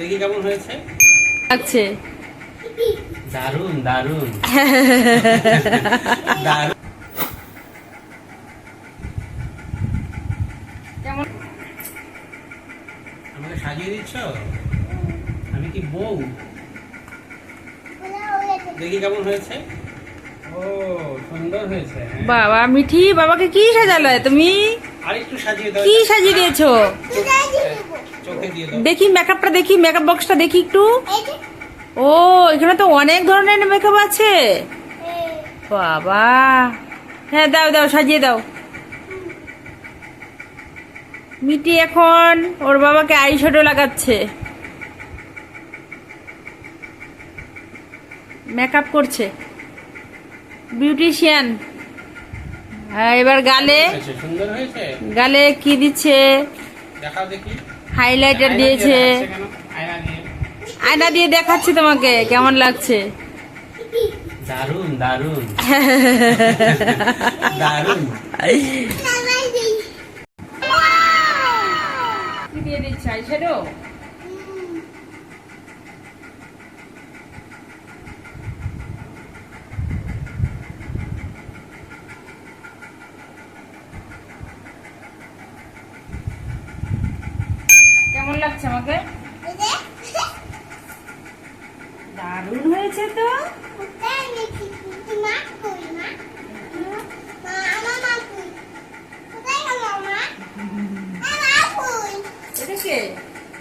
দেখি কেমন হয়েছে। লাগছে দারুন দারুন দারুন। কেমন আমাকে সাজিয়ে দিচ্ছ? আমি কি বউ? দেখি কেমন হয়েছে। ও সুন্দর হয়েছে। বাবা মিঠি বাবাকে কি সাজালো তুমি? আরেকটু সাজিয়ে দাও। কি সাজিয়ে দিয়েছো? চোখে দিয়ে দাও। দেখি মেকআপটা দেখি, মেকআপ বক্সটা দেখি একটু। ও এখানে তো অনেক ধরনের মেকআপ আছে বাবা। হ্যাঁ দাও দাও, সাজিয়ে দাও। মিটি এখন ওর বাবাকে আই শ্যাডো লাগাচ্ছে, মেকআপ করছে, বিউটিশিয়ান। এবার গালে, সুন্দর হয়েছে। গালে কি দিচ্ছে? দেখাও দেখি। হাইলাইটার দিয়েছে। আয়না দিয়ে। আয়না দিয়ে দেখাচ্ছি তোমাকে কেমন লাগছে। দারুন দারুন দারুন। কি দিয়ে দিচ্ছে? আইশ্যাডো। কেমন লাগছে আমাকে? দারুণ হয়েছে তো।